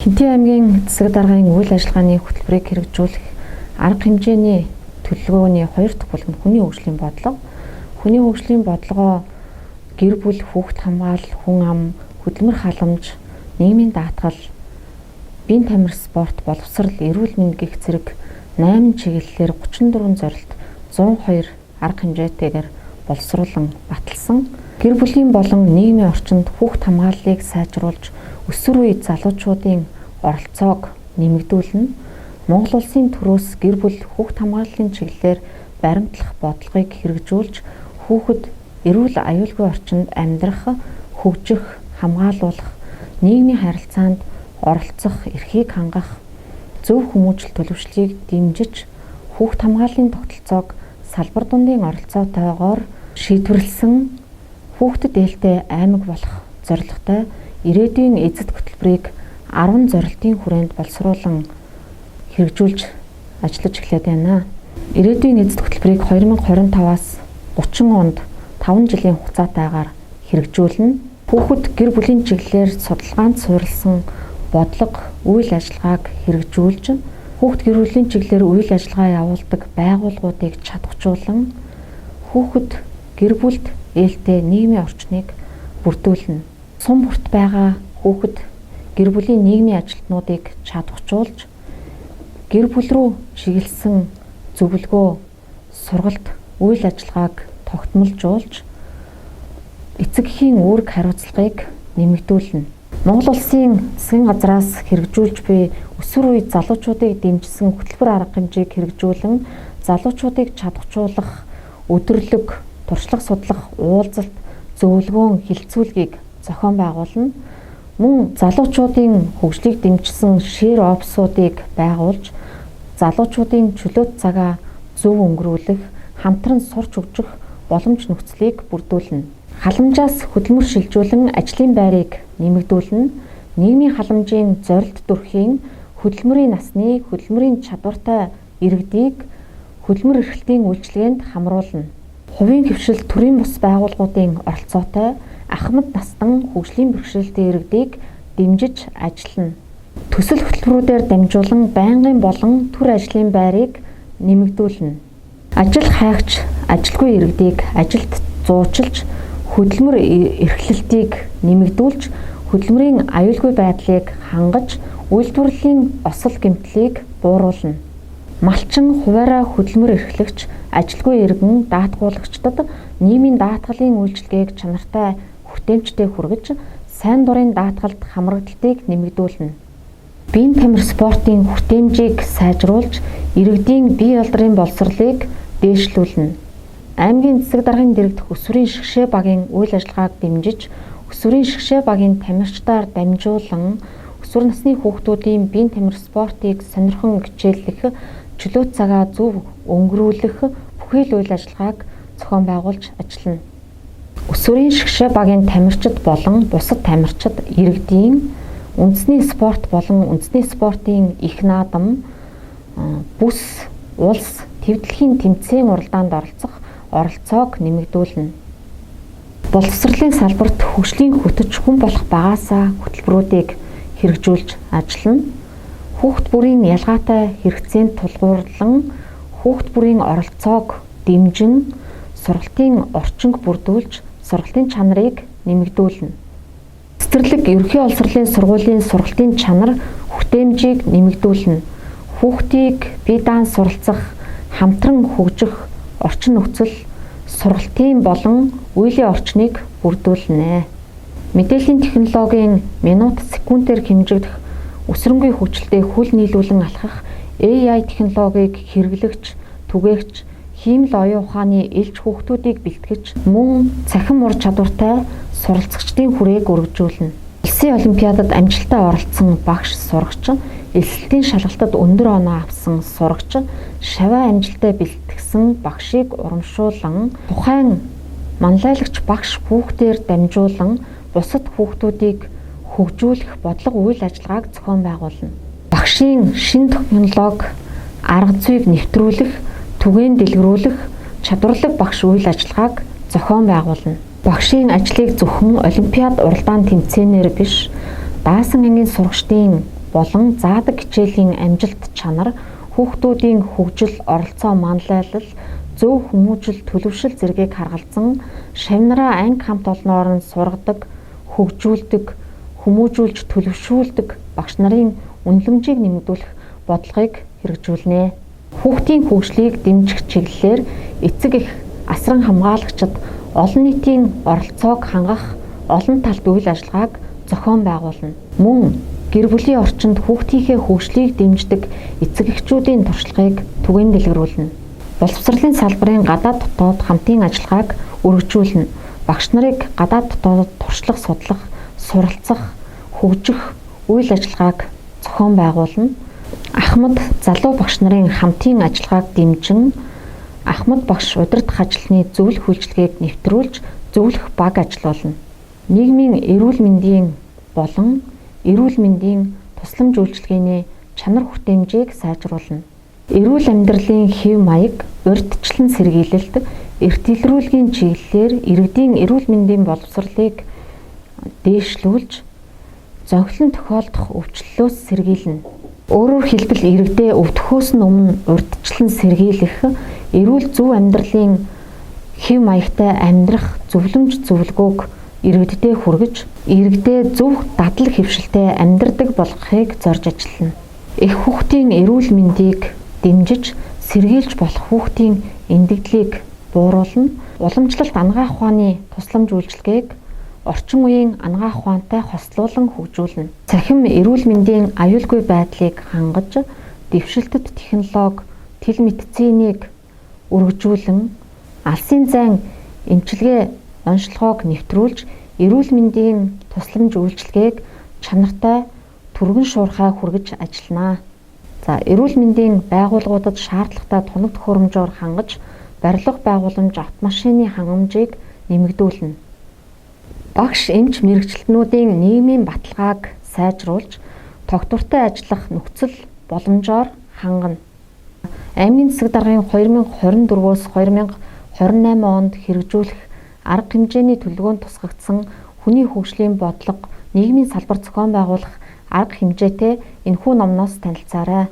Хинтээ аймгийн засаг даргын үйл ажиллагааны хөтөлбөрийг хэрэгжүүлэх арга хэмжээний төлөвлөгөөний 2 дахь бүлэг нь хүний хөгжлийн бодлого. Хүний хөгжлийн бодлогоо гэр бүл, хүүхэд хамгаалал, хүн ам, хөдөлмөр халамж, нийгмийн даатгал, биеийн тамир спорт, боловсрол, эрүүл мэнд гэх зэрэг 8 чиглэлээр 34 зорилт 102 арга хэмжээтэйгээр боловсруулан баталсан. Гэр бүлийн болон нийгмийн орчинд хүүхэд хамгааллыг сайжруулж, өсвөр үе залуучуудын оролцоог нэмэгдүүлнэ. Монгол улсын төрөөс гэр бүл хүүхэд хамгааллын чиглэлээр баримтлах бодлогыг хэрэгжүүлж, хүүхэд эрүүл аюулгүй орчинд амьдрах, хөгжих, хамгаалуулах, нийгмийн харилцаанд оролцох эрхийг хангах, зөв хүмүүжил төлөвшлийг дэмжиж, хүүхэд хамгааллын тогтолцоог салбар дундын оролцоотойгоор шийдвэрлсэн, хүүхдэд ээлтэй аймаг болох зорилготой ирээдүйн эзэд хөтөлбөрийг 10 зорилтын хүрээнд боловсруулан хэрэгжүүлж ажиллаж эхлэв байна. Ирээдүйн эзэд хөтөлбөрийг 2025-аас 30 онд 5 жилийн хугацаатайгаар хэрэгжүүлнэ. Хүүхэд гэр бүлийн чиглэлээр судалгаанд суурилсан бодлого, үйл ажиллагааг хэрэгжүүлж, хүүхэд гэр бүлийн чиглэлээр үйл ажиллагаа явуулдаг байгууллагуудыг чадваржуулан, хүүхэд гэр бүлд ээлтэй нийгмийн орчныг бүрдүүлнэ. Сум бүрт байгаа хүүхэд гэр бүлийн нийгмийн ажилтнуудыг чадваржуулж, гэр бүл рүү чиглэсэн зөвлөгөө, сургалт, үйл ажиллагааг тогтмолжуулж, эцэгхийн үүрэг хариуцлагыг нэмэгдүүлнэ. Монгол улсын засгийн газраас хэрэгжүүлж буй өсвөр үе залуучуудыг дэмжсэн хөтөлбөр арга хэмжээг хэрэгжүүлэн, залуучуудыг чадваржуулах өдөрлөг, туршлага судлах уулзалт, зөвлөгөөн, хилцүүлгийг зохион байгуулна. Мөн залуучуудын хөгжлийг дэмжсэн шир офисуудыг байгуулж, залуучуудын чөлөөт цагаа зөв өнгөрүүлэх, хамтран сурч хөгжих боломж нөхцөлийг бүрдүүлнэ. Халамжаас хөдөлмөр шилжүүлэн ажлын байрыг нэмэгдүүлнэ. Нийгмийн халамжийн зорилт дүрхийн хөдөлмөрийн насны, хөдөлмөрийн чадвартай иргэдийг хөдөлмөр эрхлэлтийн үйлчилгээнд хамруулна. Хувийн хвшил төрийн бус байгууллагуудын оролцоотой ахмад настан хөгжлийн бэрхшээлтэй иргэдийг дэмжиж ажиллана. Төсөл хөтөлбөрүүдээр дамжуулан байнгын болон төр ажлын байрыг нэмэгдүүлнэ. Ажил хайгч ажилгүй иргэдийг ажилд зуучилж, хөдөлмөр эрхлэлтийг нэмэгдүүлж, хөдөлмөрийн аюулгүй байдлыг хангаж, үйлдвэрлэлийн осол гэмтлийг бууруулна. Малчин хуваараа хөдөлмөр эрхлэгч, ажилгүй иргэн даатгуулагчдад нийгмийн даатгалын үйлчилгээг чанартай хүртээмжтэй хүргэж, сайн дурын даатгалд хамрагдалтыг нэмэгдүүлнэ. Биеийн тамир спортын хүртээмжийг сайжруулж, иргэдийн бие олдрын боловсролыг дээшлүүлнэ. Аймгийн засаг даргын дэргэдэх өсвөрийн шгшээ багийн үйл ажиллагааг дэмжиж, өсвөрийн шгшээ багийн тамирчдаар дамжуулан, өсвөр насны хүүхдүүдийн биеийн тамир спортыг сонирхон хичээллэх, чөлөөт цагаа зөв өнгөрүүлэх бүхэл үйл ажиллагааг зохион байгуулж ажиллана. Өсвөрийн шгшээ багийн тамирчид болон бусад тамирчид иргэдийн үндэсний спорт болон үндэсний спортын их наадам, бүс, улс, твэдлийн тэмцээн уралдаанд оролцох оролцоог нэмэгдүүлнэ. Боловсролын салбарт хөгжлийн хөтөч хүн болох багаасаа хөтөлбөрүүдийг хэрэгжүүлж ажиллана. Хүүхэд бүрийн ялгаатай хэрэгцээнд тулгуурлан, хүүхэд бүрийн оролцоог дэмжин, сургалтын орчинг бүрдүүлж, сургалтын чанарыг нэмэгдүүлнэ. Цэцэрлэг ерөнхий олонсорлын сургуулийн сургалтын чанар хүртээмжийг нэмэгдүүлнэ. Хүүхдийг бие даан суралцах, хамтран хөгжих орчин нөхцөл, сургалтын болон үеийн орчныг бүрдүүлнэ. Мэдээллийн технологийн минут секундээр хэмжигдэх өсрөнгүй хүчлтэй хүл нийлүүлэн алхах AI технологиг хэрэглэгч, түгээгч, хиймэл оюун ухааны элч хүүхдүүдийг бэлтгэж, мөн цахим ур чадвартай суралцагчдын хүрээг өргөжүүлнэ. Улсын олимпиадад амжилттай оролцсон багш, сурагч, элсэлтийн шалгалтад өндөр оноо авсан сурагч, шаваа амжилттай бэлтгэсэн багшийг урамшуулан, тухайн манлайлагч багш хүүхдээр дамжуулан бусад хүүхдүүдийг хөгжүүлэх бодлого үйл ажиллагааг зохион байгуулна. Багшийн шин технологи арга зүйг нэвтрүүлэх, түгээн дэлгэрүүлэх чадварлаг багш үйл ажиллагааг зохион байгуулна. Багшийн ажлыг зөвхөн олимпиад уралдаан тэмцээнээр биш, даасан ангийн сурагчдын болон заадаг хичээлийн амжилт чанар, хүүхдүүдийн хөгжил, оролцоо манлайлал, зөв хүмүүжил, төлөвшил зэргийг харгалзан шавнараа анги хамт олноор нь сургадаг, хөгжүүлдэг, хүмүүжүүлж төлөвшүүлдэг багш нарын үнэлэмжийг нэмэгдүүлэх бодлогыг хэрэгжүүлнэ. Хүүхдийн хөгжлийг дэмжих чиглэлээр эцэг эх асран хамгаалагчид олон нийтийн оролцоог хангах олон талт үйл ажиллагааг зохион байгуулна. Мөн гэр бүлийн орчинд хүүхдийнхээ хөгжлийг дэмждэг эцэг эхчүүдийн туршлагыг түгээн дэлгэрүүлнэ. Боловсролын салбарын гадаад дотоод хамтын ажиллагааг өргөжүүлнэ. Багш нарыг гадаад дотоод туршлах, судлах, суралцах, хөгжих үйл ажиллагааг зохион байгуулна. Ахмад залуу багш нарын хамтын ажиллагааг дэмжин Ахмад багш удирдах ажлын зөвлөх үйлчилгээг нэвтрүүлж зөвлөх баг ажиллуулна. Нийгмийн эрүүл мэндийн болон эрүүл мэндийн тусламж үйлчилгээний чанар хүртээмжийг сайжруулна. Эрүүл амьдралын хэв маяг, урьдчилан сэргийлэлт, эрт илрүүлгийн чиглэлээр иргэдийн эрүүл мэндийн боловсролыг дээшлүүлж, зонхилон тохиолдох өвчлөлөөс сэргийлнэ. Өөрөөр хэлбэл иргэдээ өвдөхөөс өмнө урьдчилан сэргийлэх, эрүүл зөв амьдралын хэв маягтай амьдрах зөвлөмж зөвлөгөөг иргэддээ хүргэж, иргэдээ зөв дадлаг хэвшилтэй амьдрдаг болгохыг зорж ажиллана. Эх хүүхдийн эрүүл мэндийг дэмжиж, сэргийлж болох хүүхдийн эндэгдлийг бууруулна. Уламжлалт анагаах ухааны тусламж үйлчилгээг орчин үеийн анагаах ухаантай хослуулан хөгжүүлнэ. Цахим эрүүл мэндийн аюулгүй байдлыг хангаж, дэвшилтэт технологи, телемедицинийг өргөжүүлэн, алсын зайн эмчилгээ онцлогоог нэвтрүүлж, эрүүл мэндийн тусламж үйлчилгээг чанартай түргэн шуурхай хүргэж ажиллана. Эрүүл мэндийн байгууллагуудад шаардлагатай тунаг төхөөрөмжөөр хангаж, барилга байгууламж, автомашины хангамжийг нэмэгдүүлнэ. Багш эмч мэрэгчлэтнүүдийн нийгмийн баталгааг сайжруулж, тогтвортой ажиллах нөхцөл боломжоор хангана. Аймгийн засаг даргын 2024-өөс 2028 онд хэрэгжүүлэх арга хэмжээний төлөвлөгөөнд тусгагдсан хүний хөгжлийн бодлого, нийгмийн салбар зохион байгуулах арга хэмжээтэй энэхүү номноос танилцаарай.